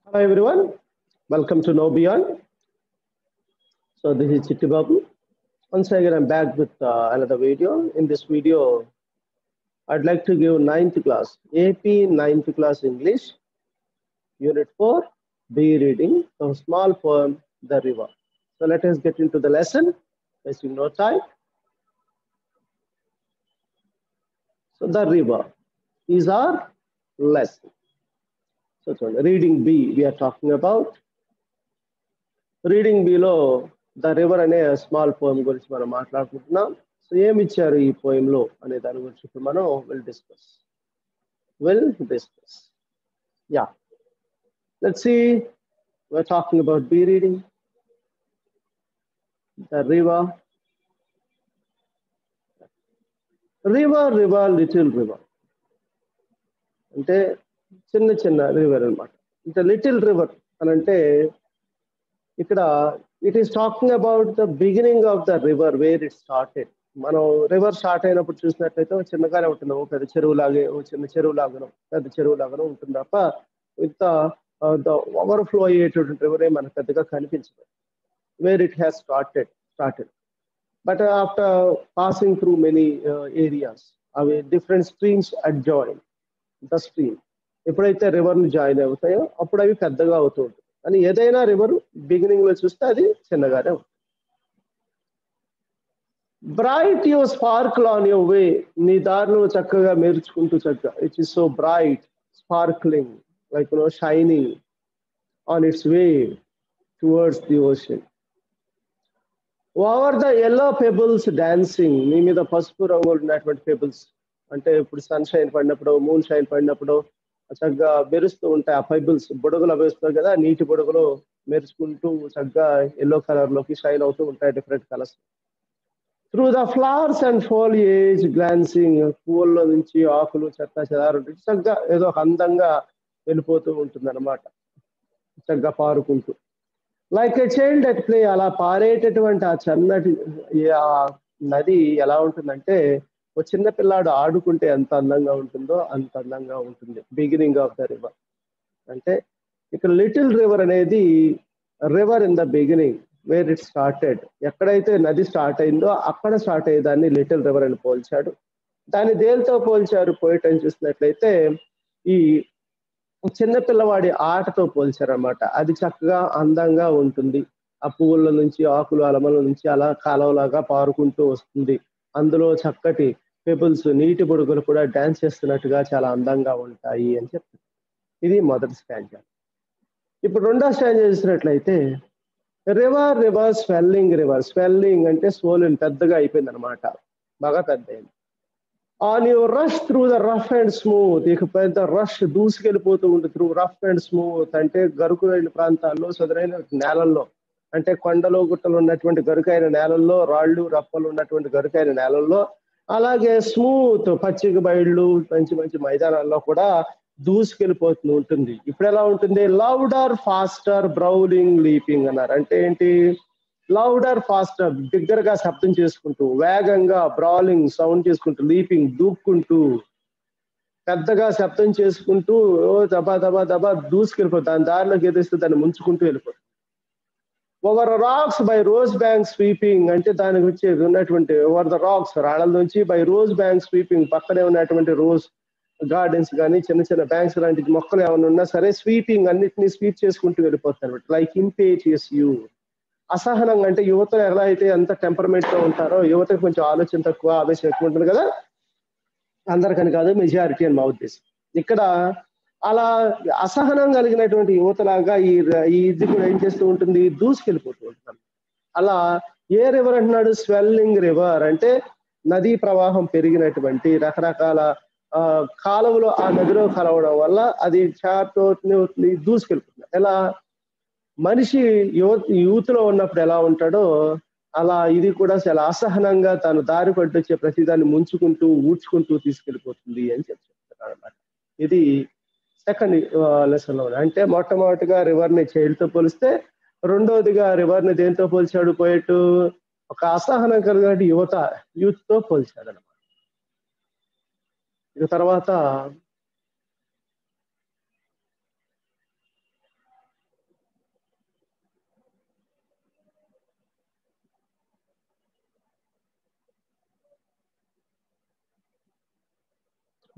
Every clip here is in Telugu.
Hello everyone, welcome to Know Beyond. So this is Chitti Babu. Once again, I'm back with another video. In this video, I'd like to give 9th class, AP 9th class English, Unit 4, B reading, a small poem, The River. So let us get into the lesson, wasting no time. So the river is our lesson. So reading B, we are talking about. Reading below the river అనే స్మాల్ పోయం గురించి మనం మాట్లాడుకుంటున్నాం. సో ఏమి ఇచ్చారు ఈ పోయంలో అనే దాని గురించి ఇప్పుడు మనం will discuss. Yeah, let's see. We're talking about be reading the river. River little river అంటే చిన్న చిన్న రివర్ అనమాట. అంటే లిటిల్ రివర్ అని అంటే ఇక్కడ it is talking about the beginning of the river where it started. మనం రివర్ స్టార్ట్ అయినప్పుడు చూసినట్లయితే చిన్నగానే ఉంటుంది, పెద్ద చెరువులాగే, చిన్న చెరువులాగాను పెద్ద చెరువులాగాను ఉంటుంది తప్ప ఇంత ఓవర్ఫ్లో అయ్యేటటువంటి రివరే మనకు పెద్దగా కనిపించదు. Where it has started but after passing through many areas, అవి different streams adjoin the stream. ఎప్పుడైతే రివర్ని జాయిన్ అవుతాయో అప్పుడు అవి పెద్దగా అవుతూ ఉంటుంది. అని ఏదైనా రివర్ బిగినింగ్ లో చూస్తే అది చిన్నగానే ఉంటుంది. Bright your sparkle on your way, నీ దారిలో చక్కగా మెరుచుకుంటూ చక్కగా. It is so bright, sparkling, like shining on its way towards the ocean. Over the yellow pebbles dancing, నీ మీద పసుపు రంగు ఉన్నటువంటి పెబుల్స్ అంటే ఇప్పుడు సన్ షైన్ పడినప్పుడు, మూన్ షైన్ పడినప్పుడు చక్కగా మెరుస్తూ ఉంటాయి. ఆ పెబుల్స్ బుడగలు వేస్తాయి కదా, నీటి బుడగలు మెరుచుకుంటూ చక్కగా ఎల్లో కలర్ లోకి షైన్ అవుతూ ఉంటాయి, different colours. Through the flowers and foliage glancing, పువ్వుల్లో నుంచి ఆకులు చెత్త చెదారు చక్కగా ఏదో ఒక అందంగా వెళ్ళిపోతూ ఉంటుంది అనమాట, చక్కగా పారుకుంటూ. Like a child at play, అలా పారేటటువంటి ఆ చన్నటి ఆ నది ఎలా ఉంటుందంటే ఒక చిన్న పిల్లాడు ఆడుకుంటే ఎంత అందంగా ఉంటుందో అంత అందంగా ఉంటుంది. బిగినింగ్ ఆఫ్ ద రివర్ అంటే ఇక్కడ లిటిల్ రివర్ అనేది river in the beginning where it started. ఎక్కడైతే నది స్టార్ట్ అయిందో అక్కడ స్టార్ట్ అయ్యేదాన్ని లిటిల్ రివర్ అని పోల్చాడు. దాన్ని దేనితో పోల్చారు పోయిట్ అని చూసినట్లయితే ఈ చిన్న పిల్లవాడి ఆటతో పోల్చారనమాట. అది చక్కగా అందంగా ఉంటుంది. ఆ పువ్వుల నుంచి, ఆకులు అలమల నుంచి అలా కాలువలాగా పారుకుంటూ వస్తుంది. అందులో చక్కటి పెబుల్స్, నీటి బుడుగులు కూడా డాన్స్ చేస్తున్నట్టుగా చాలా అందంగా ఉంటాయి అని చెప్తుంది. ఇది మొదటి స్టాంజా. ఇప్పుడు రెండో స్టాంజా చూసినట్లయితే రివర్ స్వెల్లింగ్ అంటే స్వోలిన్, పెద్దగా అయిపోయింది అనమాట, బాగా పెద్ద అయింది. On your rush through the rough and smooth, ఇక పెద్ద రష్ దూసుకెళ్ళిపోతూ ఉంటుంది. త్రూ రఫ్ అండ్ స్మూత్ అంటే గరుకులైన ప్రాంతాల్లో, సదురైన నేలల్లో, అంటే కొండలు గుట్టలు ఉన్నటువంటి గరుకైన నేలల్లో, రాళ్ళు రప్పలు ఉన్నటువంటి గరుకైన నేలల్లో, అలాగే స్మూత్ పచ్చిక బయళ్ళు, మంచి మంచి మైదానాల్లో కూడా దూసుకెళ్ళిపోతూ ఉంటుంది. ఇప్పుడు ఎలా ఉంటుంది? లౌడర్ ఫాస్టర్ బ్రౌలింగ్ లీపింగ్ అన్నారు. అంటే ఏంటి? లౌడర్ ఫాస్టర్, బిగ్గరగా శబ్దం చేసుకుంటూ, వేగంగా బ్రాలింగ్ సౌండ్ చేసుకుంటూ, లీపింగ్ దూక్కుంటూ, పెద్దగా శబ్దం చేసుకుంటూ దబా దబా దబా దూసుకెళ్ళిపోతుంది. దాని దారిలోకి ఎదిస్తే దాన్ని ముంచుకుంటూ వెళ్ళిపోతుంది. Over rocks by rose bank sweeping అంటే దాని గురించి ఉన్నటువంటి ఓవర్ ద రాక్స్, రాళ్ళ నుంచి, బై రోజ్ బ్యాంక్ స్వీపింగ్, పక్కనే ఉన్నటువంటి రోజ్ గార్డెన్స్ కానీ చిన్న చిన్న బ్యాంక్స్ లాంటి మొక్కలు ఏమైనా ఉన్నా సరే స్వీపింగ్, అన్నిటినీ స్వీప్ చేసుకుంటూ వెళ్ళిపోతారు. లైక్ ఇంపేటియస్ యూత్, అసహనం అంటే యువత ఎలా అయితే ఎంత టెంపర్మెంట్ తో ఉంటారో, యువతకు కొంచెం ఆలోచన తక్కువ, ఆవేశం ఎక్కువ ఉంటుంది కదా, అందరికని కాదు, మెజారిటీ అని మా ఉద్దేశం. ఇక్కడ అలా అసహనం కలిగినటువంటి యువతలాగా ఇది కూడా ఏం చేస్తూ ఉంటుంది? దూసుకెళ్ళిపోతూ ఉంటుంది. అలా ఏ రివర్ అంటున్నాడు? స్వెల్లింగ్ రివర్ అంటే నదీ ప్రవాహం పెరిగినటువంటి రకరకాల కాలువలు ఆ నదిలో కలవడం వల్ల అది దూసుకెళ్తుంది. ఎలా మనిషి యూత్ లో ఉన్నప్పుడు ఎలా ఉంటాడో అలా ఇది కూడా చాలా అసహనంగా తను దారి పట్టొచ్చే ప్రతిదాన్ని ముంచుకుంటూ ఊడ్చుకుంటూ తీసుకెళ్ళిపోతుంది అని చెప్తున్నారు అన్నమాట. ఇది సెకండ్ లెసన్ లో. అంటే మొట్టమొదటిగా రివర్ ని చైల్డ్ తో పోలిస్తే, రెండోదిగా రివర్ ని దేంతో పోల్చాడు పోయేట్? ఒక అసహనం కలిగిన యూత్ తో పోల్చాడు అనమాట. ఇక తర్వాత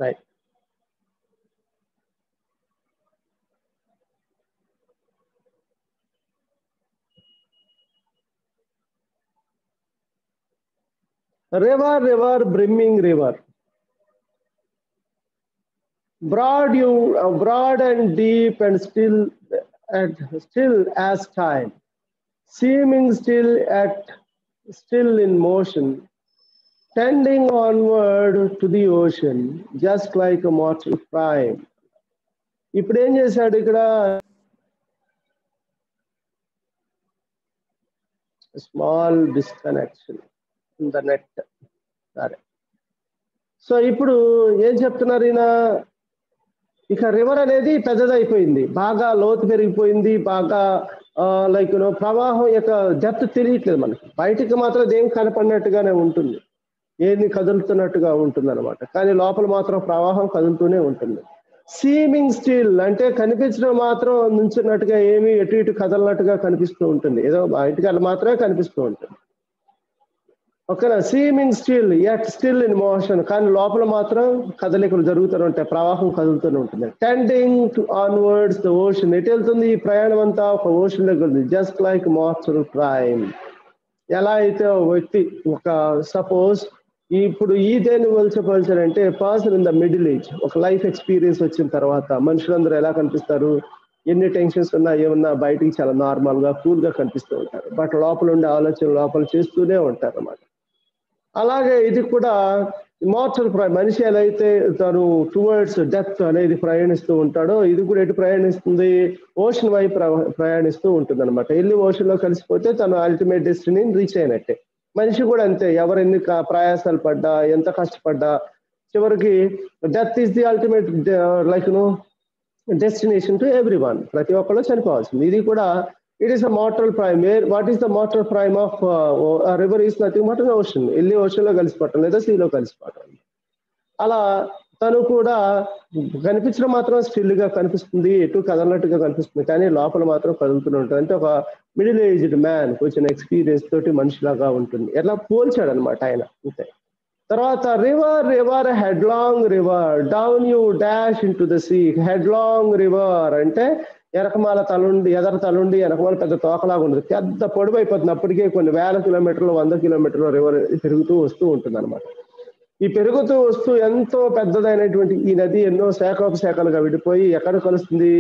right. River, river, brimming river. Broad and deep and still as time, seeming still in motion, tending onward to the ocean, just like a mortal prime. ఇప్పుడు ఏం చేశాడు ఇక్కడ? Small disconnection in the net. సరే, సో ఇప్పుడు ఏం చెప్తున్నారు ఈయన? ఇక రివర్ అనేది పెద్దదైపోయింది, బాగా లోతు పెరిగిపోయింది, బాగా లైక్ ప్రవాహం యొక్క డెప్త్ తెలియట్లేదు మనకి. బయటికి మాత్రం దేం కనపడినట్టుగానే ఉంటుంది, ఏది కదులుతున్నట్టుగా ఉంటుంది అనమాట, కానీ లోపల మాత్రం ప్రవాహం కదులుతూనే ఉంటుంది. సీమింగ్ స్టిల్ అంటే కనిపించడం మాత్రం నుంచున్నట్టుగా, ఏమి ఎటు ఇటు కదలనట్టుగా కనిపిస్తూ ఉంటుంది, ఏదో బయటికి అలా మాత్రమే కనిపిస్తూ ఉంటుంది. ఓకేనా? Seeming still yet still in motion, కానీ లోపల మాత్రం కదలికలు జరుగుతూనే ఉంటాయి, ప్రవాహం కదులుతూనే ఉంటుంది. టెండింగ్ ఆన్వర్డ్స్ ద ఓషన్, ఎటు వెళ్తుంది ఈ ప్రయాణం అంతా? ఒక ఓషన్ దగ్గర ఉంది. జస్ట్ లైక్ మార్చల్ ప్రైమ్, ఎలా అయితే వ్యక్తి ఒక సపోజ్ ఇప్పుడు ఈ దేని పోల్చారంటే person in the middle age, ఒక లైఫ్ ఎక్స్పీరియన్స్ వచ్చిన తర్వాత మనుషులందరూ ఎలా కనిపిస్తారు? ఎన్ని టెన్షన్స్ ఉన్నా ఏమన్నా బయటికి చాలా నార్మల్ గా కూల్ గా కనిపిస్తూ ఉంటారు, బట్ లోపల ఉండే ఆలోచన లోపల చేస్తూనే ఉంటారు అన్నమాట. అలాగే ఇది కూడా మార్చల్ ప్రైమ్, మనిషి ఎలా అయితే తను టువర్డ్స్ డెత్ అనేది ప్రయాణిస్తూ ఉంటాడో, ఇది కూడా ఎటు ప్రయాణిస్తుంది? ఓషన్ వైపు ప్రయాణిస్తూ ఉంటుంది అనమాట. వెళ్ళి ఓషన్ లో కలిసిపోతే తను అల్టిమేట్ డెస్టినీని రీచ్ అయినట్టే. మనిషి కూడా అంతే, ఎవరు ఎన్ని ప్రయాసాలు పడ్డా, ఎంత కష్టపడ్డా, చివరికి death is the ultimate like destination to every one. ప్రతి ఒక్కళ్ళు చనిపోవాల్సింది. ఇది కూడా it is a mortal prime. What is the mortal prime of river? Is nothing but an ocean. వెళ్ళి ఓషన్ లో కలిసిపోవటం లేదా సీలో కలిసిపోవటం. అలా తను కూడా కనిపించడం మాత్రం స్టిల్ గా కనిపిస్తుంది, ఎటు కదలనట్టుగా కనిపిస్తుంది, కానీ లోపల మాత్రం కదులుతూనే ఉంటుంది. అంటే ఒక మిడిల్ ఏజ్డ్ మ్యాన్ కొంచెం ఎక్స్పీరియన్స్ తోటి మనిషిలాగా ఉంటుంది. ఎట్లా పోల్చాడు అనమాట ఆయన. అంతే. తర్వాత river river headlong river down you dash into the sea. Headlong river అంటే ఎనకమాల తలుండి, ఎదర తలుండి వెనకమాల పెద్ద తోకలాగా ఉండదు, పెద్ద పొడుపు అయిపోతుంది. అప్పటికే కొన్ని వేల కిలోమీటర్లు, 100 కిలోమీటర్లు రివర్ పెరుగుతూ వస్తూ ఉంటుంది అనమాట. ఈ పెరుగుతూ వస్తూ ఎంతో పెద్దదైనటువంటి ఈ నది ఎన్నో శాఖోపశాఖలుగా విడిపోయి ఎక్కడ కలుస్తుంది?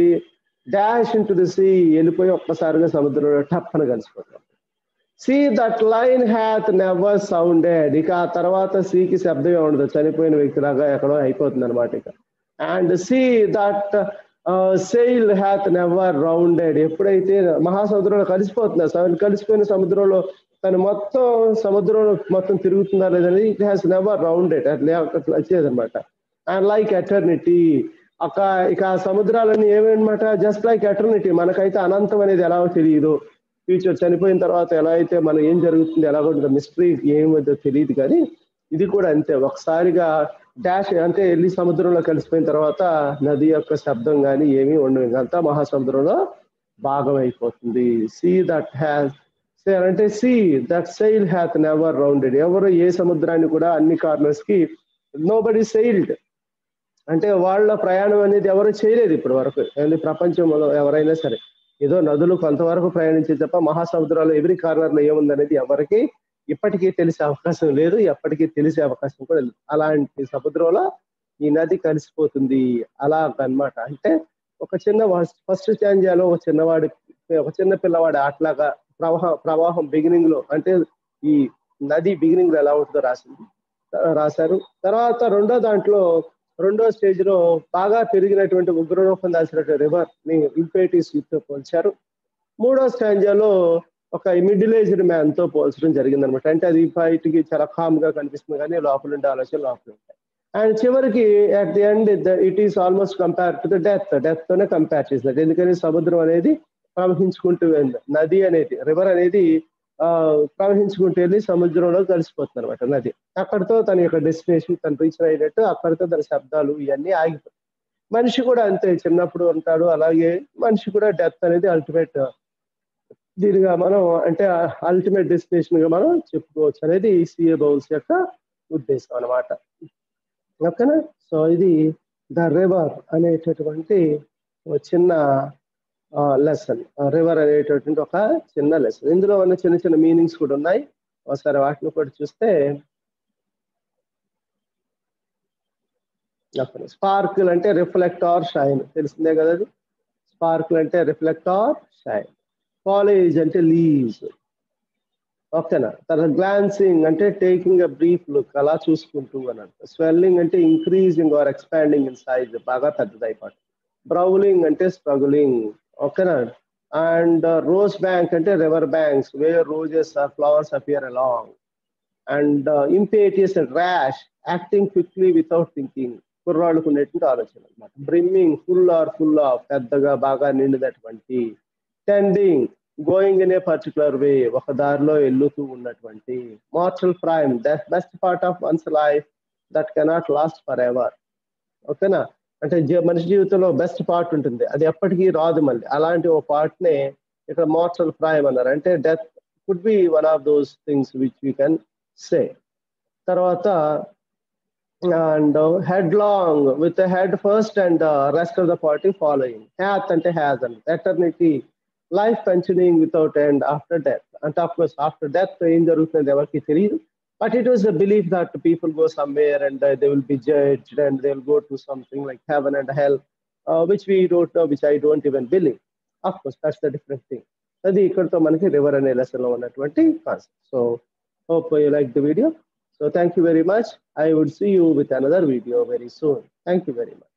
Dash into the sea, వెళ్ళిపోయి ఒక్కసారిగా సముద్రంలో టప్పని కలిసిపోతుంది. Sea that line hath never sounded, ఇక ఆ తర్వాత సీకి శబ్దమే ఉండదు, చనిపోయిన వ్యక్తిలాగా ఎక్కడో అయిపోతుంది అనమాట ఇక. And sea that sail hath never rounded, ఎప్పుడైతే మహాసముద్రంలో కలిసిపోతుందో, కలిసిపోయిన సముద్రంలో తను మొత్తం సముద్రంలో మొత్తం తిరుగుతుందా లేదని, ఇట్ హ్యాస్ నెవర్ రౌండెడ్, అట్లా వచ్చేదనమాట. అండ్ లైక్ ఎటర్నిటీ, ఇక సముద్రాలన్నీ ఏమన్నమాట? జస్ట్ లైక్ ఎటర్నిటీ, మనకైతే అనంతం అనేది ఎలాగో తెలియదు, ఫ్యూచర్ చనిపోయిన తర్వాత ఎలా అయితే మనం ఏం జరుగుతుంది, ఎలా ఉంటుంది మిస్టరీ, ఏమో తెలియదు, కానీ ఇది కూడా అంతే. ఒకసారిగా డాష్ అంటే వెళ్ళి సముద్రంలో కలిసిపోయిన తర్వాత నది యొక్క శబ్దం కానీ ఏమీ ఉండదు, అంతా మహాసముద్రంలో భాగం అయిపోతుంది. సీ దట్ హ్యాస్ అంటే sea that sail hath never rounded, ఎవరు ఏ సముద్రాన్ని కూడా అన్ని కార్నర్స్ కి నోబడి సెయిల్డ్, అంటే వాళ్ళ ప్రయాణం అనేది ఎవరు చేయలేదు ఇప్పటి వరకు. ప్రపంచంలో ఎవరైనా సరే ఏదో నదులు కొంతవరకు ప్రయాణించే తప్ప మహాసముద్రాలు ఎవరి కార్నర్ లో ఏముందనేది ఎవరికి ఇప్పటికీ తెలిసే అవకాశం లేదు, ఎప్పటికీ తెలిసే అవకాశం కూడా లేదు. అలాంటి సముద్రంలో ఈ నది కలిసిపోతుంది అలాగనమాట. అంటే ఒక చిన్న ఫస్ట్ స్టాంజాలో ఒక చిన్న పిల్లవాడి ఆటలాగా ప్రవాహం బిగినింగ్ లో, అంటే ఈ నది బిగినింగ్ లో ఎలా ఉంటుందో రాశారు. తర్వాత రెండో స్టేజ్ లో బాగా పెరిగినటువంటి ఉగ్రరూపం దాల్చినటువంటి రివర్ ని ఇంపేటిస్ తో పోల్చారు. మూడో స్టాంజాలో ఒక మిడిల్ ఏజ్డ్ మ్యాన్ తో పోల్చడం జరిగింది అనమాట. అంటే అది బయటికి చాలా కామ్ గా కనిపిస్తుంది, కానీ లోపల ఉండే ఆలోచన లోపల ఉంటాయి. అండ్ చివరికి at the end it is almost compare to the death తోనే కంపేర్ చేసినట్టు. ఎందుకని సముద్రం అనేది ప్రవహించుకుంటూ నది అనేది రివర్ అనేది ప్రవహించుకుంటూ వెళ్ళి సముద్రంలో కలిసిపోతుంది అనమాట నది. అక్కడితో తన యొక్క డెస్టినేషన్ తను రీచ్ అయినట్టు, అక్కడితో తన శబ్దాలు ఇవన్నీ ఆగిపోతాయి. మనిషి కూడా అంతే, చిన్నప్పుడు ఉంటాడు, అలాగే మనిషి కూడా డెత్ అనేది అల్టిమేట్ దీనిగా మనం, అంటే అల్టిమేట్ డెస్టినేషన్ గా మనం చెప్పుకోవచ్చు అనేది సిఏ బౌల్స్ యొక్క ఉద్దేశం అనమాట. ఓకేనా. సో ఇది ద రివర్ అనేటటువంటి ఒక చిన్న లెసన్. రివర్ అనేటటువంటి ఒక చిన్న లెసన్. ఇందులో ఉన్న చిన్న చిన్న మీనింగ్స్ కూడా ఉన్నాయి. ఒకసారి వాటిని కూడా చూస్తే స్పార్కిల్ అంటే రిఫ్లెక్ట్ ఆర్ షైన్, తెలిసిందే కదా అది. స్పార్కిల్ అంటే రిఫ్లెక్ట్ ఆర్ షైన్. కాలేజ్ అంటే లీవ్స్, ఓకేనా. తర్వాత గ్లాన్సింగ్ అంటే టేకింగ్ ఎ బ్రీఫ్ లుక్, అలా చూసుకుంటూ అని అంట. స్వెల్లింగ్ అంటే increasing or expanding in size, బాగా పెద్దదైపోతుంది. బ్రౌలింగ్ అంటే స్ట్రగులింగ్, ఓకేనా. అండ్ రోజ్ బ్యాంక్ అంటే river banks where roses or flowers appear along. And impetuous and rash, acting quickly without thinking, కుర్రాళ్ళకు ఉండేటువంటి ఆలోచన అనమాట. Brimming full or full of, పెద్దగా బాగా నిండినటువంటి. Tending going in a particular way, ఒక దారిలో వెళ్తూ ఉన్నటువంటి. Mortal prime that best part of one's life that cannot last for ever, ఓకేనా. అంటే మనిషి జీవితంలో బెస్ట్ పార్ట్ ఉంటుంది, అది ఎప్పటికీ రాదు మళ్ళీ. అలాంటి ఒక పార్ట్నే ఇక్కడ మార్టల్ ప్రైమ్ అన్నారు. అంటే death could be one of those things which we can say. తర్వాత and headlong with head first and rest of the party following. Hath అంటే has and eternity, life continuing without end after death. అంటే ఆఫ్ కోర్స్ ఆఫ్టర్ డెత్ ఏం జరుగుతుంది ఎవరికి తెలియదు, but it was a belief that people go somewhere and they will be judged and they will go to something like heaven and hell, which we don't know, which I don't even believe. Of course, that's the different thing. అది ఇక్కడతో మనకి రివర్ అనే లెసన్ లో ఉన్నటువంటి concept. So hope you like the video. So thank you very much. I would see you with another video very soon. Thank you very much.